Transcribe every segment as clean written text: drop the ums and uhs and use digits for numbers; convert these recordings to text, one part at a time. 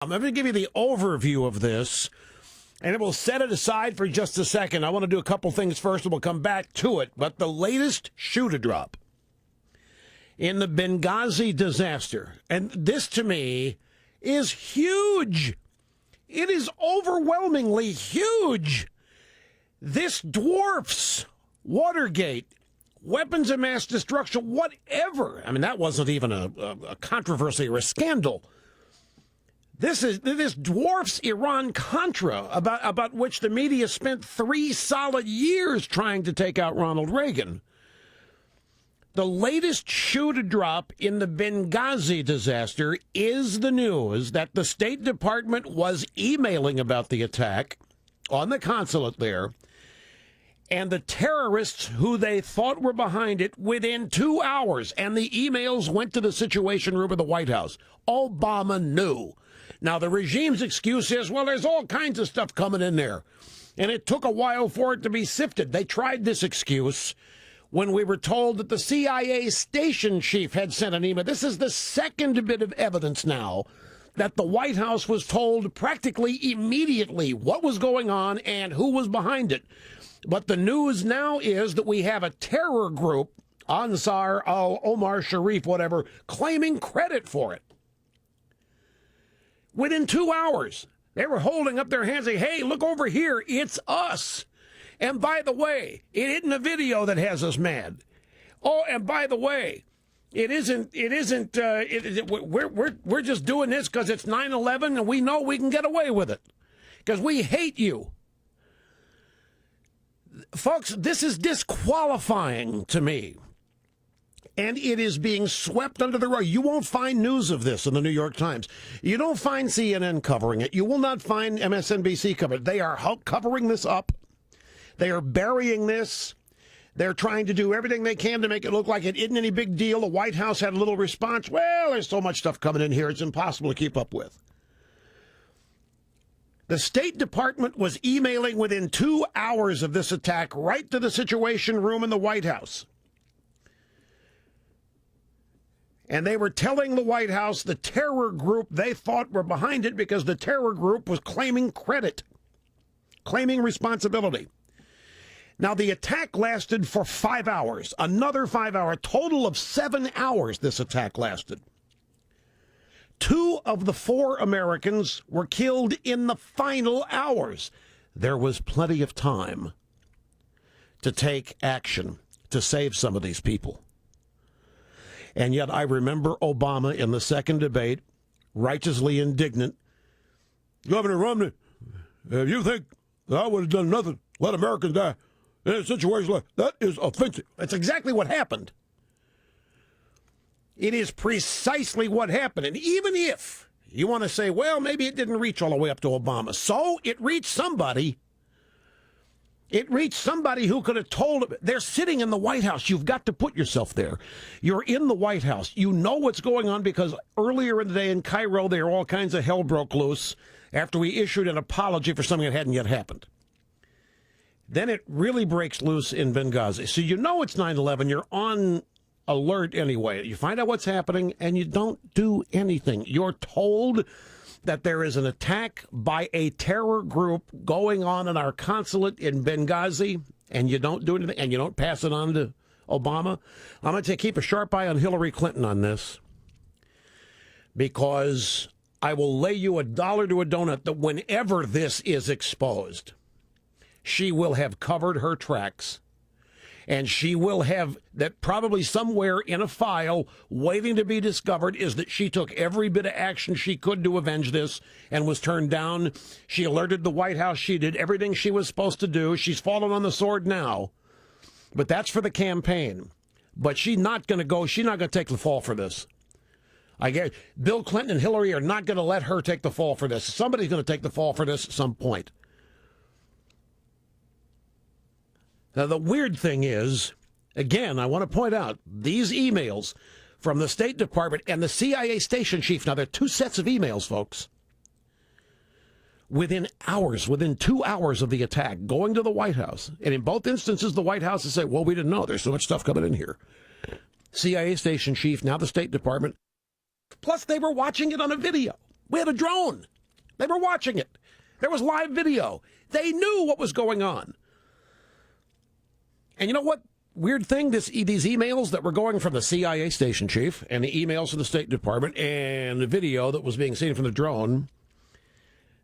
I'm going to give you the overview of this, and we'll set it aside for just a second. I want to do a couple things first, and we'll come back to it. But the latest shoe-to-drop in the Benghazi disaster, and this to me is huge. It is overwhelmingly huge. This dwarfs Watergate, weapons of mass destruction, whatever. I mean, that wasn't even a controversy or a scandal. This dwarfs Iran-Contra, about which the media spent 3 solid years trying to take out Ronald Reagan. The latest shoe to drop in the Benghazi disaster is the news that the State Department was emailing about the attack on the consulate there, and the terrorists who they thought were behind it within 2 hours, and the emails went to the Situation Room of the White House. Obama knew. Now, the regime's excuse is, well, there's all kinds of stuff coming in there, and it took a while for it to be sifted. They tried this excuse when we were told that the CIA station chief had sent an email. This is the second bit of evidence now that the White House was told practically immediately what was going on and who was behind it. But the news now is that we have a terror group, Ansar al-Omar Sharif, whatever, claiming credit for it. Within 2 hours, they were holding up their hands saying, hey, look over here, it's us. And by the way, it isn't a video that has us mad. Oh, and by the way, we're just doing this because it's 9/11 and we know we can get away with it because we hate you. Folks, this is disqualifying to me. And it is being swept under the rug. You won't find news of this in the New York Times. You don't find CNN covering it. You will not find MSNBC covering it. They are covering this up. They are burying this. They're trying to do everything they can to make it look like it isn't any big deal. The White House had a little response. Well, there's so much stuff coming in here, it's impossible to keep up with. The State Department was emailing within 2 hours of this attack right to the Situation Room in the White House. And they were telling the White House the terror group they thought were behind it because the terror group was claiming credit, claiming responsibility. Now, the attack lasted for 5 hours, another 5 hours, a total of 7 hours this attack lasted. 2 of the 4 Americans were killed in the final hours. There was plenty of time to take action to save some of these people. And yet I remember Obama in the second debate, righteously indignant. Governor Romney, if you think that I would have done nothing, let Americans die in a situation like that is offensive. That's exactly what happened. It is precisely what happened. And even if you want to say, well, maybe it didn't reach all the way up to Obama. So it reached somebody. It reached somebody who could have told them. They're sitting in the White House. You've got to put yourself there. You're in the White House. You know what's going on because earlier in the day in Cairo, there all kinds of hell broke loose after we issued an apology for something that hadn't yet happened. Then it really breaks loose in Benghazi. So you know it's 9/11. You're on alert anyway. You find out what's happening and you don't do anything. You're told that there is an attack by a terror group going on in our consulate in Benghazi, and you don't do anything, and you don't pass it on to Obama. I'm going to keep a sharp eye on Hillary Clinton on this, because I will lay you $1 to a donut that whenever this is exposed, she will have covered her tracks. And she will have that probably somewhere in a file waiting to be discovered is that she took every bit of action she could to avenge this and was turned down. She alerted the White House. She did everything she was supposed to do. She's fallen on the sword now. But that's for the campaign. But she's not going to go. She's not going to take the fall for this. I guess Bill Clinton and Hillary are not going to let her take the fall for this. Somebody's going to take the fall for this at some point. Now, the weird thing is, again, I want to point out, these emails from the State Department and the CIA station chief, now, there are 2 sets of emails, folks, within hours, within 2 hours of the attack, going to the White House. And in both instances, the White House has said, well, we didn't know. There's so much stuff coming in here. CIA station chief, now the State Department. Plus, they were watching it on a video. We had a drone. They were watching it. There was live video. They knew what was going on. And you know what? Weird thing, these emails that were going from the CIA station chief and the emails from the State Department and the video that was being seen from the drone,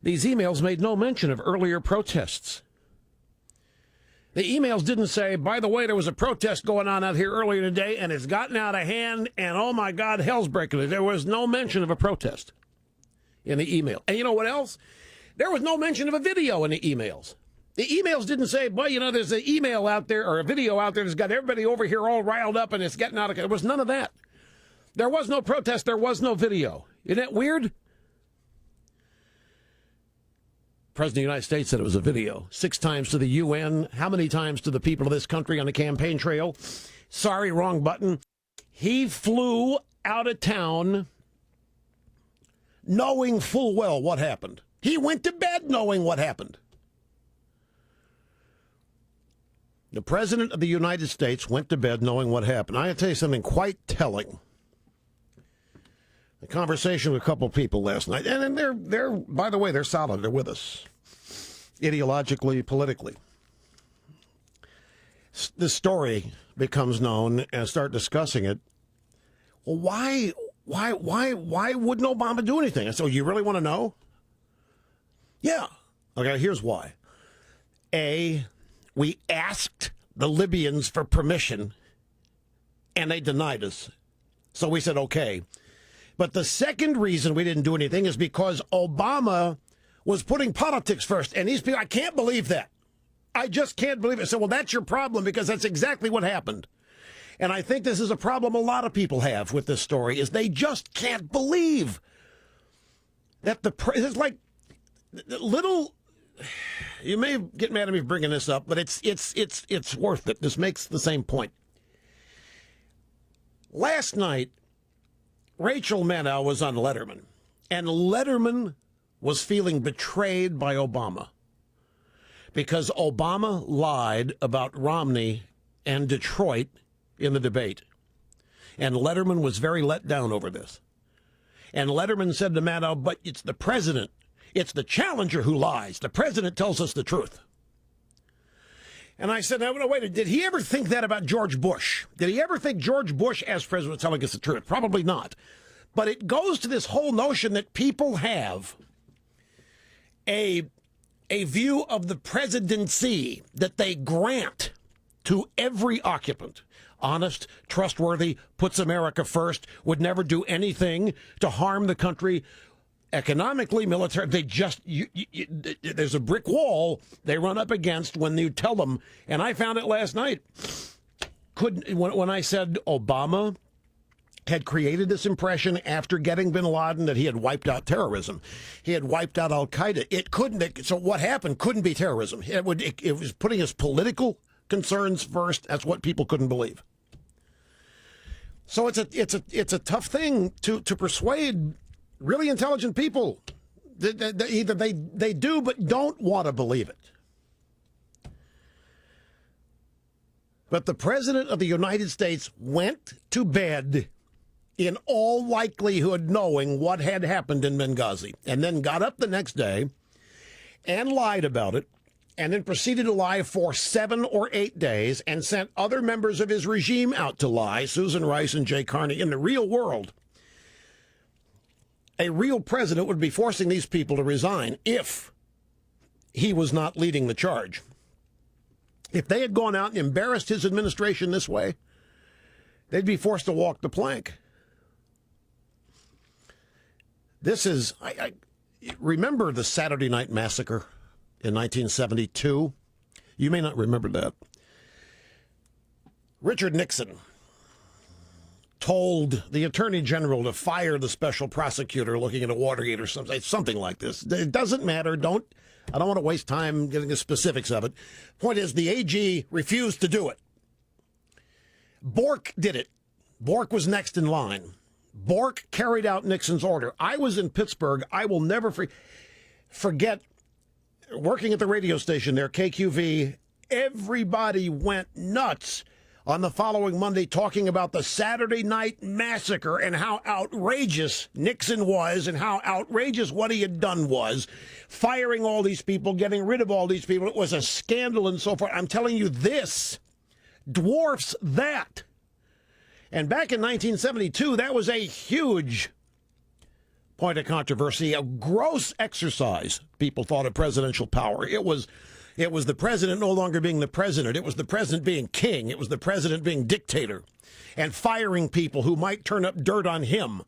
these emails made no mention of earlier protests. The emails didn't say, by the way, there was a protest going on out here earlier today and it's gotten out of hand and, oh my God, hell's breaking loose. There was no mention of a protest in the email. And you know what else? There was no mention of a video in the emails. The emails didn't say, boy, you know, there's an email out there or a video out there that's got everybody over here all riled up and it's getting out of control. There was none of that. There was no protest. There was no video. Isn't that weird? President of the United States said it was a video. 6 times to the UN. How many times to the people of this country on the campaign trail? Sorry, wrong button. He flew out of town knowing full well what happened. He went to bed knowing what happened. The President of the United States went to bed knowing what happened. I got to tell you something quite telling. A conversation with a couple people last night, and they're by the way, they're solid. They're with us, ideologically, politically. This story becomes known and start discussing it. Well, why wouldn't Obama do anything? I said, you really want to know? Yeah. Okay, here's why. We asked the Libyans for permission, and they denied us. So we said, okay. But the second reason we didn't do anything is because Obama was putting politics first. And these people, I can't believe that. I just can't believe it. So, well, that's your problem because that's exactly what happened. And I think this is a problem a lot of people have with this story, is they just can't believe that it's like little. You may get mad at me for bringing this up, but it's worth it. This makes the same point. Last night, Rachel Maddow was on Letterman, and Letterman was feeling betrayed by Obama because Obama lied about Romney and Detroit in the debate. And Letterman was very let down over this. And Letterman said to Maddow, but it's the president. It's the challenger who lies. The president tells us the truth. And I said, no, wait, did he ever think that about George Bush? Did he ever think George Bush as president was telling us the truth? Probably not. But it goes to this whole notion that people have a view of the presidency that they grant to every occupant. Honest, trustworthy, puts America first, would never do anything to harm the country. Economically, military, they just, there's a brick wall they run up against when you tell them. And I found it last night. When I said Obama had created this impression after getting bin Laden that he had wiped out terrorism. He had wiped out Al-Qaeda. It couldn't, so what happened couldn't be terrorism. It was putting his political concerns first. That's what people couldn't believe. So it's a tough thing to persuade really intelligent people. Either they do but don't want to believe it. But the President of the United States went to bed in all likelihood knowing what had happened in Benghazi, and then got up the next day and lied about it, and then proceeded to lie for 7 or 8 days and sent other members of his regime out to lie, Susan Rice and Jay Carney. In the real world, a real president would be forcing these people to resign if he was not leading the charge. If they had gone out and embarrassed his administration this way, they'd be forced to walk the plank. This is, I remember the Saturday Night Massacre in 1972. You may not remember that. Richard Nixon told the Attorney General to fire the special prosecutor looking into Watergate or something like this. It doesn't matter. I don't want to waste time getting the specifics of it. Point is, the AG refused to do it. Bork did it. Bork was next in line. Bork carried out Nixon's order. I was in Pittsburgh. I will never forget working at the radio station there, KQV. Everybody went nuts. on the following Monday talking about the Saturday night massacre and how outrageous Nixon was and how outrageous what he had done was, firing all these people, getting rid of all these people. It was a scandal and so forth. I'm telling you, this dwarfs that. And back in 1972, that was a huge point of controversy, a gross exercise, people thought, of presidential power. It was the president no longer being the president. It was the president being king. It was the president being dictator and firing people who might turn up dirt on him.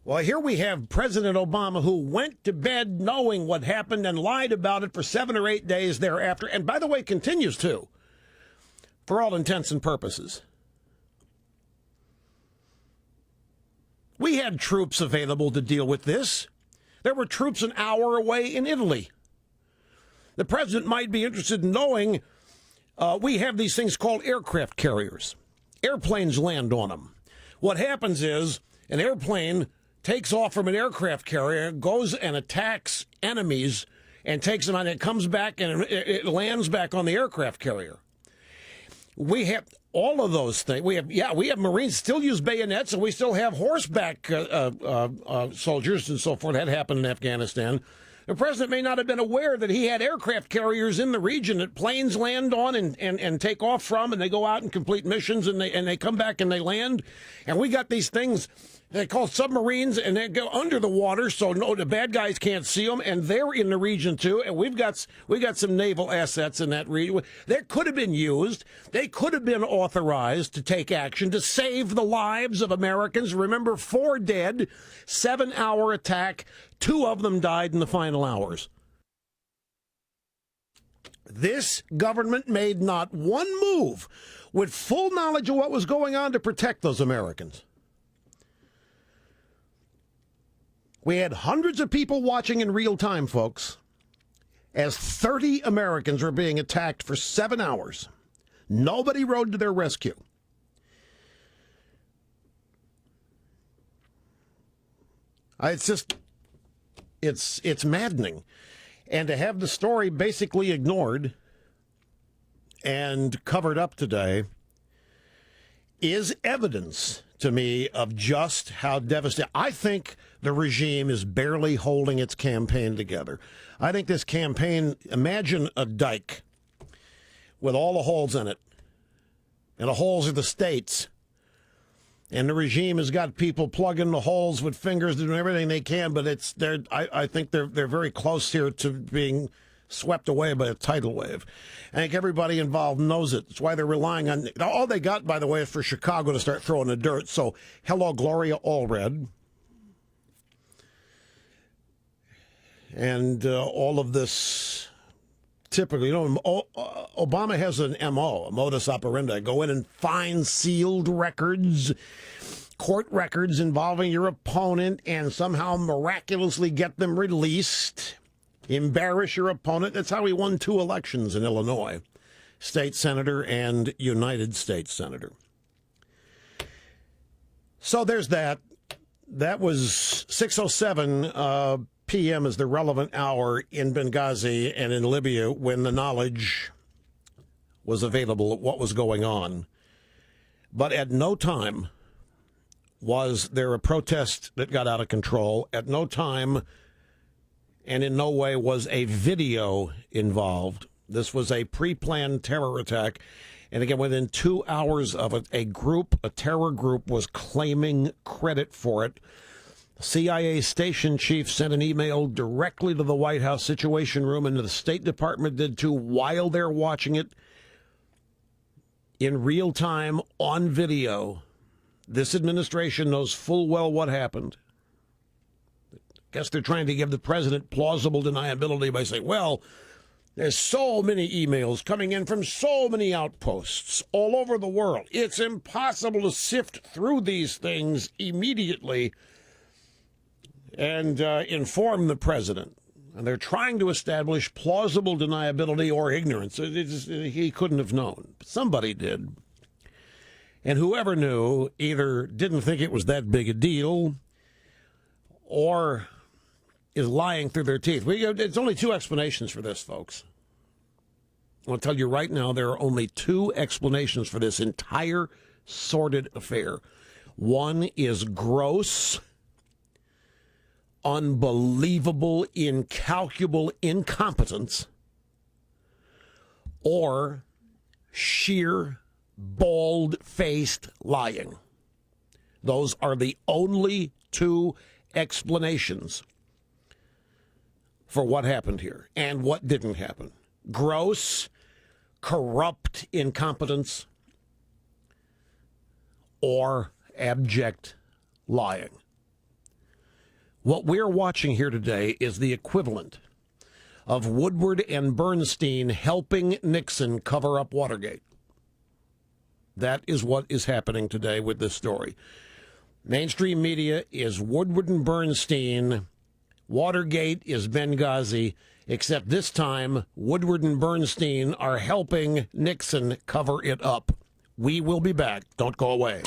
Well, here we have President Obama, who went to bed knowing what happened and lied about it for 7 or 8 days thereafter. And by the way, continues to, for all intents and purposes. We had troops available to deal with this. There were troops an hour away in Italy. The president might be interested in knowing we have these things called aircraft carriers. Airplanes land on them. What happens is an airplane takes off from an aircraft carrier, goes and attacks enemies, and takes them out, and it comes back and it lands back on the aircraft carrier. We have all of those things. We have Marines still use bayonets, and we still have horseback soldiers and so forth. That happened in Afghanistan. The president may not have been aware that he had aircraft carriers in the region that planes land on and take off from, and they go out and complete missions, and they come back and they land. And we got these things they call submarines, and they go under the water, so no, the bad guys can't see them, and they're in the region too. And we got some naval assets in that region that could have been used. They could have been authorized to take action to save the lives of Americans. Remember, 4 dead, 7-hour attack. 2 of them died in the final hours. This government made not one move with full knowledge of what was going on to protect those Americans. We had hundreds of people watching in real time, folks, as 30 Americans were being attacked for 7 hours. Nobody rode to their rescue. It's maddening. And to have the story basically ignored and covered up today is evidence to me of just how devastating. I think the regime is barely holding its campaign together. I think this campaign, imagine a dike with all the holes in it, and the holes are the states. And the regime has got people plugging the holes with fingers, doing everything they can, but I think they're very close here to being swept away by a tidal wave. I think everybody involved knows it. That's why they're relying on... All they got, by the way, is for Chicago to start throwing the dirt. So, hello, Gloria Allred. And all of this... Typically, Obama has an MO, a modus operandi. Go in and find sealed records, court records involving your opponent, and somehow miraculously get them released. Embarrass your opponent. That's how he won 2 elections in Illinois, state senator and United States senator. So there's that. That was 6:07 p.m. is the relevant hour in Benghazi and in Libya when the knowledge was available of what was going on. But at no time was there a protest that got out of control. At no time and in no way was a video involved. This was a pre-planned terror attack. And again, within 2 hours of it, a terror group was claiming credit for it. CIA station chief sent an email directly to the White House Situation Room, and the State Department did too, while they're watching it in real time on video. This administration knows full well what happened. I guess they're trying to give the president plausible deniability by saying, well, there's so many emails coming in from so many outposts all over the world. It's impossible to sift through these things immediately and inform the president. And they're trying to establish plausible deniability or ignorance. He couldn't have known. But somebody did. And whoever knew either didn't think it was that big a deal or is lying through their teeth. There's only 2 explanations for this, folks. I'll tell you right now, there are only two explanations for this entire sordid affair. One is gross, unbelievable, incalculable incompetence, or sheer, bald-faced lying. Those are the only two explanations for what happened here and what didn't happen. Gross, corrupt incompetence, or abject lying. What we're watching here today is the equivalent of Woodward and Bernstein helping Nixon cover up Watergate. That is what is happening today with this story. Mainstream media is Woodward and Bernstein. Watergate is Benghazi, except this time Woodward and Bernstein are helping Nixon cover it up. We will be back. Don't go away.